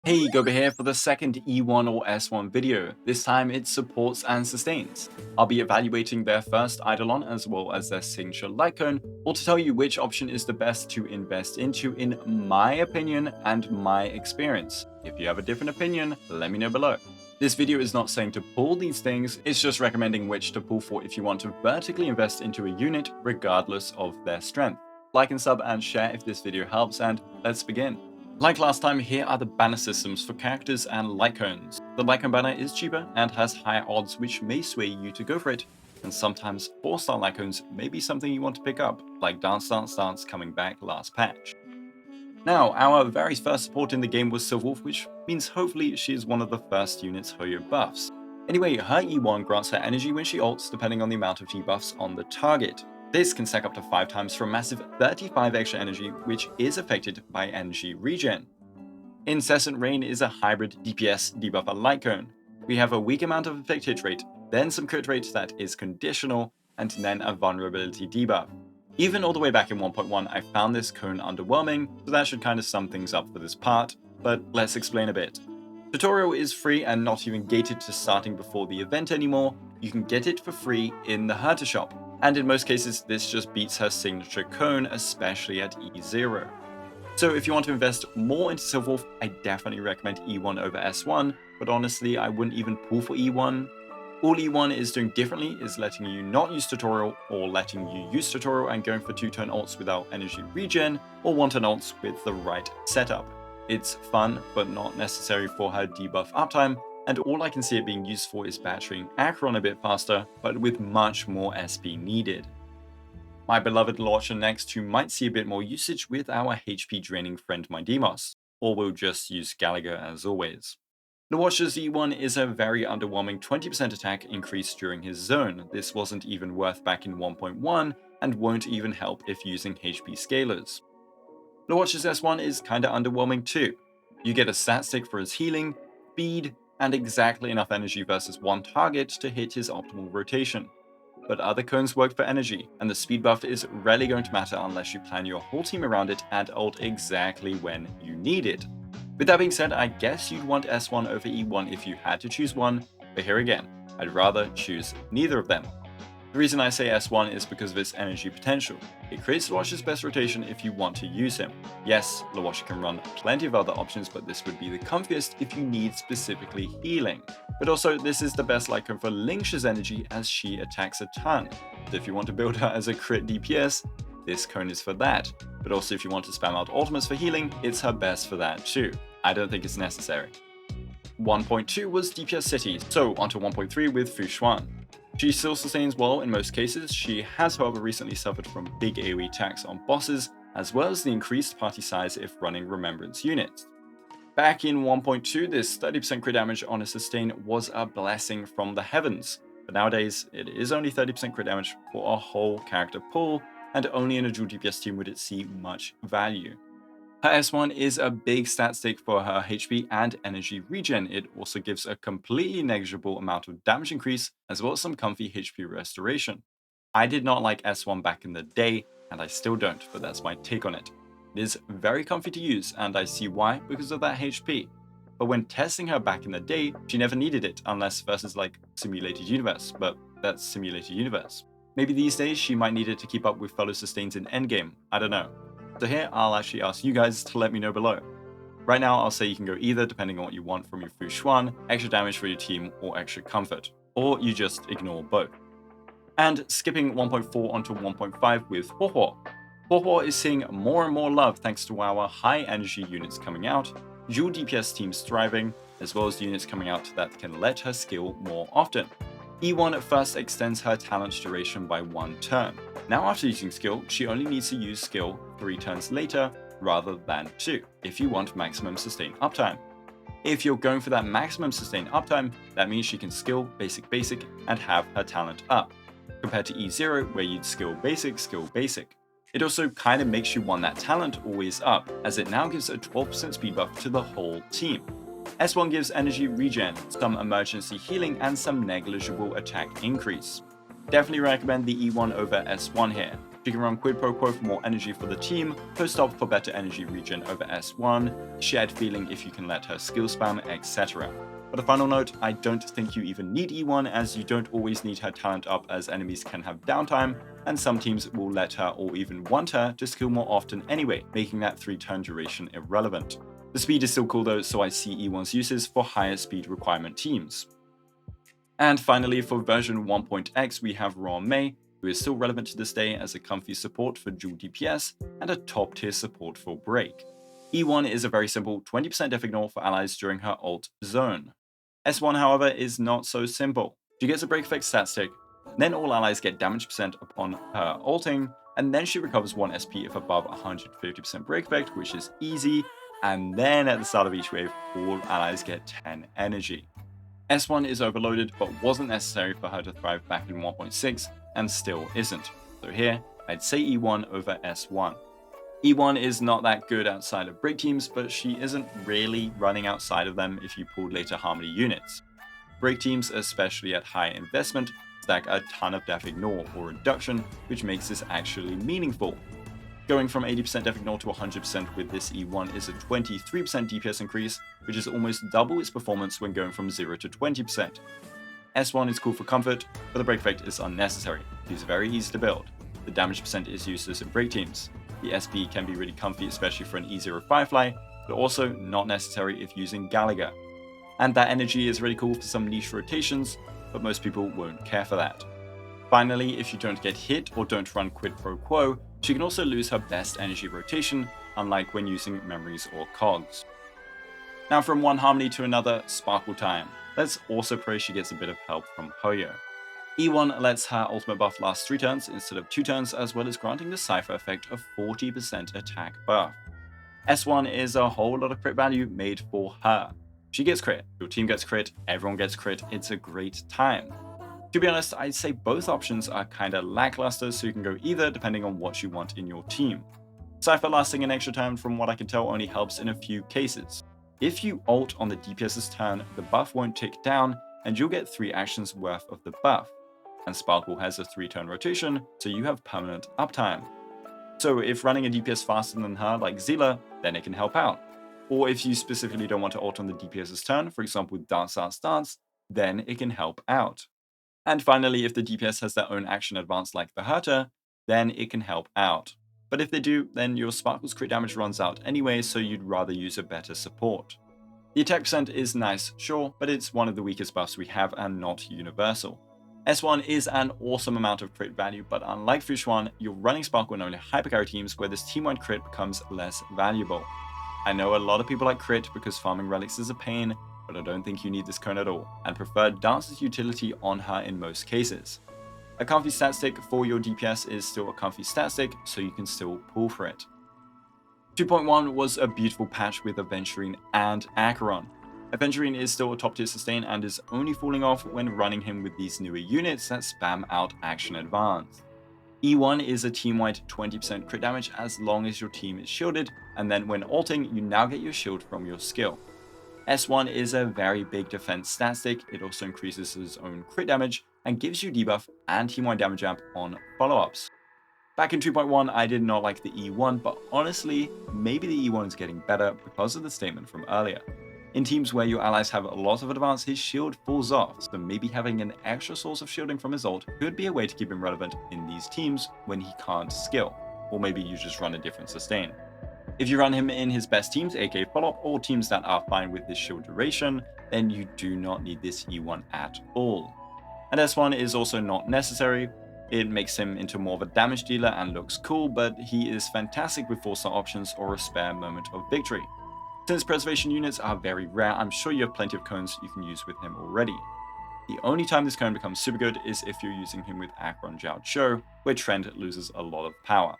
Hey, Guoba here for the second E1 or S1 video. This time it's supports and sustains. I'll be evaluating their first Eidolon as well as their signature light cone, or to tell you which option is the best to invest into in my opinion and my experience. If you have a different opinion, let me know below. This video is not saying to pull these things, it's just recommending which to pull for if you want to vertically invest into a unit regardless of their strength. Like and sub and share if this video helps, and let's begin. Like last time, here are the banner systems for characters and light cones. The light cone banner is cheaper and has higher odds, which may sway you to go for it, and sometimes 4-star light cones may be something you want to pick up, like Dance Dance Dance coming back last patch. Now, our very first support in the game was Sylwolf, which means hopefully she is one of the first units Huohuo buffs. Anyway, her E1 grants her energy when she ults depending on the amount of debuffs on the target. This can stack up to 5 times for a massive 35 extra energy, which is affected by energy regen. Incessant Rain is a hybrid DPS debuffer light cone. We have a weak amount of effect hit rate, then some crit rate that is conditional, and then a vulnerability debuff. Even all the way back in 1.1, I found this cone underwhelming, so that should kind of sum things up for this part, but let's explain a bit. Tutorial is free and not even gated to starting before the event anymore. You can get it for free in the Herta shop, and in most cases this just beats her signature cone, especially at E0. So if you want to invest more into Sylwolf, I definitely recommend E1 over S1, but honestly I wouldn't even pull for E1. All E1 is doing differently is letting you not use tutorial, or letting you use tutorial and going for 2-turn ults without energy regen, or 1-turn ults with the right setup. It's fun, but not necessary for her debuff uptime, and all I can see it being used for is batterying Acheron a bit faster, but with much more SP needed. My beloved Luocha next, who might see a bit more usage with our HP draining friend Mindemos, or we'll just use Gallagher as always. Luocha's E1 is a very underwhelming 20% attack increase during his zone. This wasn't even worth back in 1.1, and won't even help if using HP scalers. Luocha's S1 is kinda underwhelming too. You get a stat stick for his healing, speed, and exactly enough energy versus one target to hit his optimal rotation. But other cones work for energy, and the speed buff is rarely going to matter unless you plan your whole team around it and ult exactly when you need it. With that being said, I guess you'd want S1 over E1 if you had to choose one, but here again, I'd rather choose neither of them. The reason I say S1 is because of its energy potential. It creates Luocha's best rotation if you want to use him. Yes, Luocha can run plenty of other options, but this would be the comfiest if you need specifically healing. But also, this is the best light cone for Lingshaaaa's energy as she attacks a ton. So if you want to build her as a crit DPS, this cone is for that. But also if you want to spam out ultimates for healing, it's her best for that too. I don't think it's necessary. 1.2 was DPS City, so onto 1.3 with Xuan. She still sustains well in most cases. She has however recently suffered from big AoE attacks on bosses, as well as the increased party size if running Remembrance units. Back in 1.2, this 30% crit damage on a sustain was a blessing from the heavens, but nowadays it is only 30% crit damage for a whole character pool, and only in a dual DPS team would it see much value. Her S1 is a big stat stick for her HP and energy regen. It also gives a completely negligible amount of damage increase, as well as some comfy HP restoration. I did not like S1 back in the day, and I still don't, but that's my take on it. It is very comfy to use, and I see why, because of that HP. But when testing her back in the day, she never needed it, unless versus like Simulated Universe, but that's Simulated Universe. Maybe these days she might need it to keep up with fellow sustains in endgame, I don't know. So here, I'll actually ask you guys to let me know below. Right now, I'll say you can go either depending on what you want from your Fu Xuan, extra damage for your team, or extra comfort. Or you just ignore both. And skipping 1.4 onto 1.5 with Huohuo. Huohuo is seeing more and more love thanks to our high energy units coming out, dual DPS teams thriving, as well as units coming out that can let her skill more often. E1 first extends her talent duration by 1 turn. Now after using skill, she only needs to use skill 3 turns later rather than 2, if you want maximum sustain uptime. If you're going for that maximum sustain uptime, that means she can skill basic basic and have her talent up, compared to E0 where you'd skill basic. It also kind of makes you want that talent always up, as it now gives a 12% speed buff to the whole team. S1 gives energy regen, some emergency healing, and some negligible attack increase. Definitely recommend the E1 over S1 here. She can run quid pro quo for more energy for the team, post up for better energy regen over S1, shared feeling if you can let her skill spam, etc. But a final note, I don't think you even need E1 as you don't always need her talent up as enemies can have downtime, and some teams will let her or even want her to skill more often anyway, making that 3-turn duration irrelevant. The speed is still cool though, so I see E1's uses for higher speed requirement teams. And finally, for version 1.x, we have Ruan Mei, who is still relevant to this day as a comfy support for dual DPS and a top tier support for break. E1 is a very simple 20% def ignore for allies during her ult zone. S1, however, is not so simple. She gets a break effect stat stick, then all allies get damage percent upon her ulting, and then she recovers 1 SP if above 150% break effect, which is easy, and then at the start of each wave, all allies get 10 energy. S1 is overloaded, but wasn't necessary for her to thrive back in 1.6, and still isn't. So here, I'd say E1 over S1. E1 is not that good outside of break teams, but she isn't really running outside of them if you pulled later Harmony units. Break teams, especially at high investment, stack a ton of def ignore or reduction, which makes this actually meaningful. Going from 80% def ignore to 100% with this E1 is a 23% DPS increase, which is almost double its performance when going from 0 to 20%. S1 is cool for comfort, but the break effect is unnecessary. It's very easy to build. The damage percent is useless in break teams. The SP can be really comfy, especially for an E0 Firefly, but also not necessary if using Gallagher. And that energy is really cool for some niche rotations, but most people won't care for that. Finally, if you don't get hit or don't run quid pro quo, she can also lose her best energy rotation, unlike when using memories or cogs. Now from one Harmony to another, Sparkle time. Let's also pray she gets a bit of help from Huohuo. E1 lets her ultimate buff last 3 turns instead of 2 turns, as well as granting the Cypher effect a 40% attack buff. S1 is a whole lot of crit value made for her. She gets crit, your team gets crit, everyone gets crit, it's a great time. To be honest, I'd say both options are kinda lackluster, so you can go either depending on what you want in your team. Cypher lasting an extra turn from what I can tell only helps in a few cases. If you ult on the DPS's turn, the buff won't tick down, and you'll get 3 actions worth of the buff. And Sparkle has a 3-turn rotation, so you have permanent uptime. So if running a DPS faster than her, like Zila, then it can help out. Or if you specifically don't want to ult on the DPS's turn, for example with Dance, then it can help out. And finally, if the DPS has their own action advance like the Herter, then it can help out. But if they do, then your Sparkle's crit damage runs out anyway, so you'd rather use a better support. The attack percent is nice, sure, but it's one of the weakest buffs we have and not universal. S1 is an awesome amount of crit value, but unlike Xuan, you're running Sparkle in only hypercarry teams where this team-wide crit becomes less valuable. I know a lot of people like crit because farming relics is a pain, but I don't think you need this cone at all, and prefer Dance's utility on her in most cases. A comfy stat stick for your DPS is still a comfy stat stick, so you can still pull for it. 2.1 was a beautiful patch with Aventurine and Acheron. Aventurine is still a top tier sustain and is only falling off when running him with these newer units that spam out action advance. E1 is a team-wide 20% crit damage as long as your team is shielded, and then when ulting, you now get your shield from your skill. S1 is a very big defense stat stick. It also increases its own crit damage and gives you debuff and team-wide damage amp on follow-ups. Back in 2.1, I did not like the E1, but honestly, maybe the E1 is getting better because of the statement from earlier. In teams where your allies have a lot of advance, his shield falls off, so maybe having an extra source of shielding from his ult could be a way to keep him relevant in these teams when he can't skill, or maybe you just run a different sustain. If you run him in his best teams, aka follow-up, or teams that are fine with his shield duration, then you do not need this E1 at all. And S1 is also not necessary. It makes him into more of a damage dealer and looks cool, but he is fantastic with 4-star options or a spare moment of victory. Since preservation units are very rare, I'm sure you have plenty of cones you can use with him already. The only time this cone becomes super good is if you're using him with Acheron Jiaoqiu, where Trend loses a lot of power.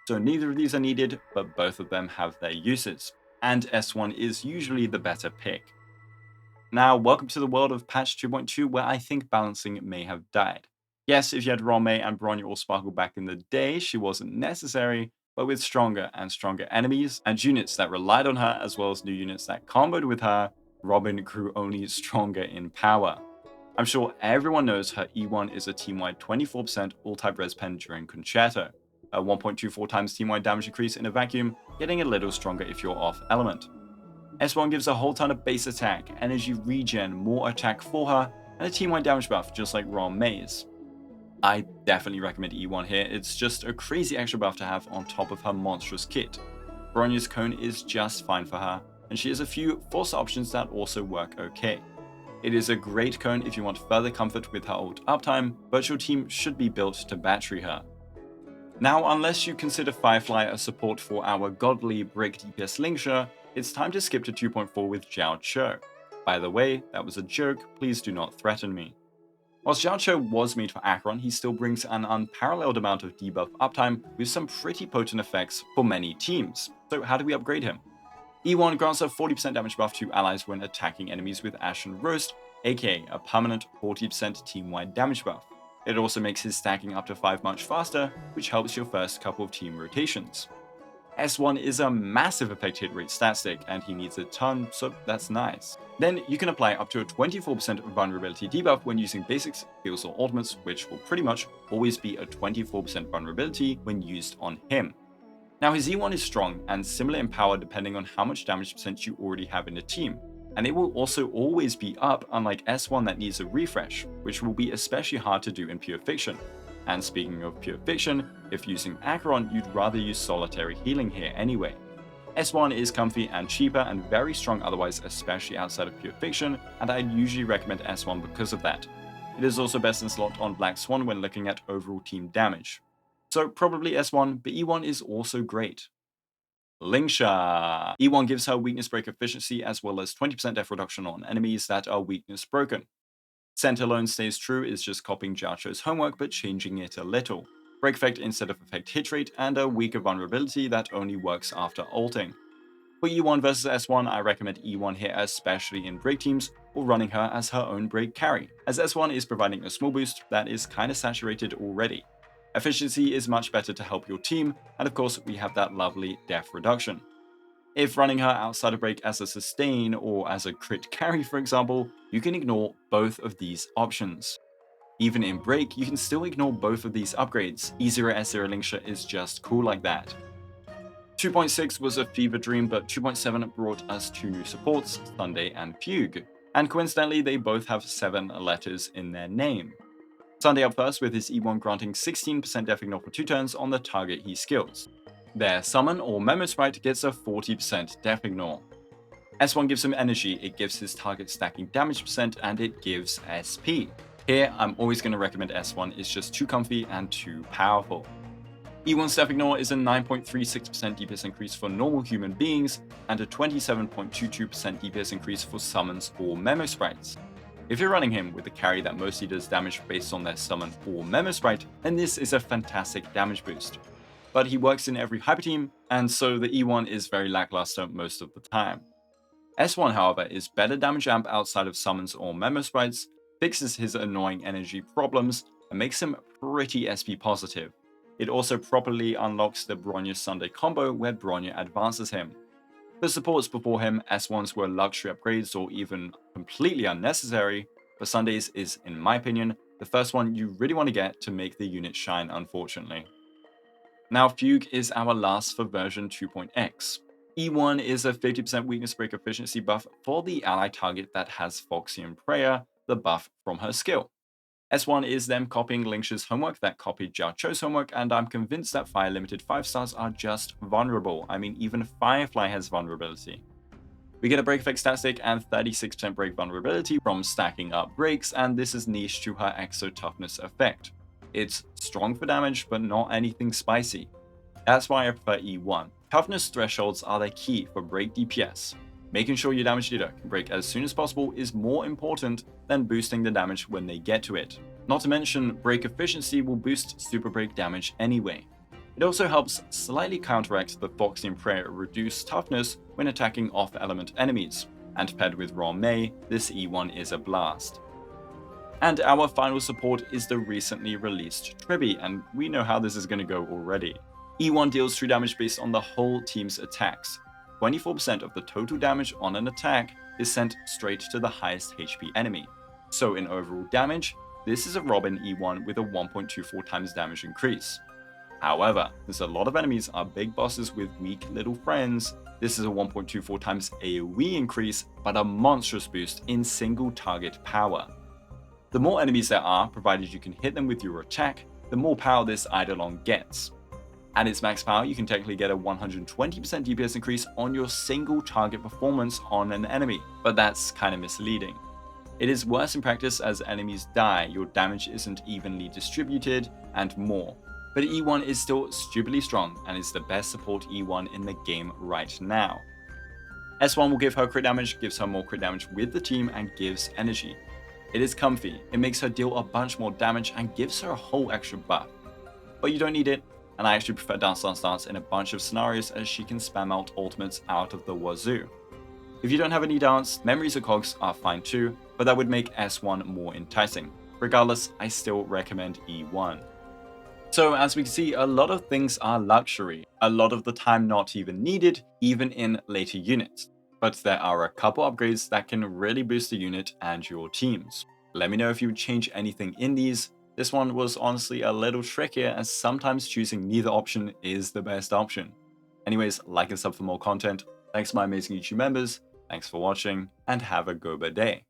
So neither of these are needed, but both of them have their uses, and S1 is usually the better pick. Now, welcome to the world of patch 2.2, where I think balancing may have died. Yes, if you had Ruan Mei and Bronya or Sparkle back in the day, she wasn't necessary, but with stronger and stronger enemies and units that relied on her, as well as new units that comboed with her, Robin grew only stronger in power. I'm sure everyone knows her E1 is a team-wide 24% all-type res pen during Concerto. a 1.24 times team-wide damage increase in a vacuum, getting a little stronger if you're off element. S1 gives a whole ton of base attack, energy regen, more attack for her, and a team-wide damage buff just like Ruan Mei's. I definitely recommend E1 here, it's just a crazy extra buff to have on top of her monstrous kit. Bronya's cone is just fine for her, and she has a few force options that also work okay. It is a great cone if you want further comfort with her ult uptime, but your team should be built to battery her. Now, unless you consider Firefly a support for our godly break DPS Lingshaaaaa, it's time to skip to 2.4 with Jiaoqiu. By the way, that was a joke, please do not threaten me. Whilst Jiaoqiu was made for Acheron, he still brings an unparalleled amount of debuff uptime with some pretty potent effects for many teams. So how do we upgrade him? E1 grants a 40% damage buff to allies when attacking enemies with Ashen Roast, aka a permanent 40% team-wide damage buff. It also makes his stacking up to 5 much faster, which helps your first couple of team rotations. S1 is a massive effect hit rate stat stick, and he needs a ton, so that's nice. Then you can apply up to a 24% vulnerability debuff when using basics, skills or ultimates, which will pretty much always be a 24% vulnerability when used on him. Now his E1 is strong and similar in power depending on how much damage percent you already have in the team, and it will also always be up, unlike S1 that needs a refresh, which will be especially hard to do in Pure Fiction. And speaking of Pure Fiction, if using Acheron, you'd rather use solitary healing here anyway. S1 is comfy and cheaper and very strong otherwise, especially outside of Pure Fiction, and I usually recommend S1 because of that. It is also best in slot on Black Swan when looking at overall team damage. So probably S1, but E1 is also great. Lingshaaaaa. E1 gives her weakness break efficiency as well as 20% def reduction on enemies that are weakness broken. Scent alone stays true, is just copying Jiaoqiu's homework but changing it a little. Break effect instead of effect hit rate, and a weaker vulnerability that only works after ulting. For E1 versus S1, I recommend E1 here, especially in break teams, or running her as her own break carry, as S1 is providing a small boost that is kinda saturated already. Efficiency is much better to help your team, and of course we have that lovely def reduction. If running her outside of break as a sustain or as a crit carry for example, you can ignore both of these options. Even in break, you can still ignore both of these upgrades. E0 S0 Lingshaaaaa is just cool like that. 2.6 was a fever dream, but 2.7 brought us 2 new supports, Sunday and Fugue. And coincidentally, they both have 7 letters in their name. Sunday up first with his E1 granting 16% def ignore for 2 turns on the target he skills. Their summon or memo sprite gets a 40% def ignore. S1 gives him energy, it gives his target stacking damage percent, and it gives SP. Here, I'm always going to recommend S1, it's just too comfy and too powerful. E1's def ignore is a 9.36% DPS increase for normal human beings, and a 27.22% DPS increase for summons or memo sprites. If you're running him with a carry that mostly does damage based on their summon or memo sprite, then this is a fantastic damage boost. But he works in every hyper team, and so the E1 is very lackluster most of the time. S1, however, is better damage amp outside of summons or memo sprites, fixes his annoying energy problems, and makes him pretty SP positive. It also properly unlocks the Bronya Sunday combo where Bronya advances him. The supports before him, S1s were luxury upgrades or even completely unnecessary, but Sundays is, in my opinion, the first one you really want to get to make the unit shine, unfortunately. Now Fugue is our last for version 2.x. E1 is a 50% weakness break efficiency buff for the ally target that has Phoxian Prayer, the buff from her skill. S1 is them copying Lingshaaaa's homework that copied Jiaoqiu's homework, and I'm convinced that Fire Limited 5 stars are just vulnerable. I mean, even Firefly has vulnerability. We get a break effect stat stick and 36% break vulnerability from stacking up breaks, and this is niche to her exo toughness effect. It's strong for damage, but not anything spicy. That's why I prefer E1. Toughness thresholds are the key for break DPS. Making sure your damage dealer can break as soon as possible is more important than boosting the damage when they get to it. Not to mention, break efficiency will boost super break damage anyway. It also helps slightly counteract the Phoxian Prayer reduced toughness when attacking off-element enemies, and paired with Ruan Mei, this E1 is a blast. And our final support is the recently released Tribbie, and we know how this is going to go already. E1 deals true damage based on the whole team's attacks. 24% of the total damage on an attack is sent straight to the highest HP enemy. So in overall damage, this is a Robin E1 with a 1.24 times damage increase. However, since a lot of enemies are big bosses with weak little friends, this is a 1.24 times AoE increase, but a monstrous boost in single target power. The more enemies there are, provided you can hit them with your attack, the more power this Eidolon gets. At its max power, you can technically get a 120% DPS increase on your single target performance on an enemy, but that's kind of misleading. It is worse in practice as enemies die, your damage isn't evenly distributed, and more. But E1 is still stupidly strong and is the best support E1 in the game right now. S1 will give her crit damage, gives her more crit damage with the team, and gives energy. It is comfy, it makes her deal a bunch more damage and gives her a whole extra buff. But you don't need it, and I actually prefer Dance Dance Dance in a bunch of scenarios as she can spam out ultimates out of the wazoo. If you don't have any dance, memories or cogs are fine too, but that would make S1 more enticing. Regardless, I still recommend E1. So as we can see, a lot of things are luxury, a lot of the time not even needed, even in later units. But there are a couple upgrades that can really boost the unit and your teams. Let me know if you would change anything in these. This one was honestly a little trickier as sometimes choosing neither option is the best option. Anyways, like and sub for more content. Thanks to my amazing YouTube members, thanks for watching, and have a Guoba day.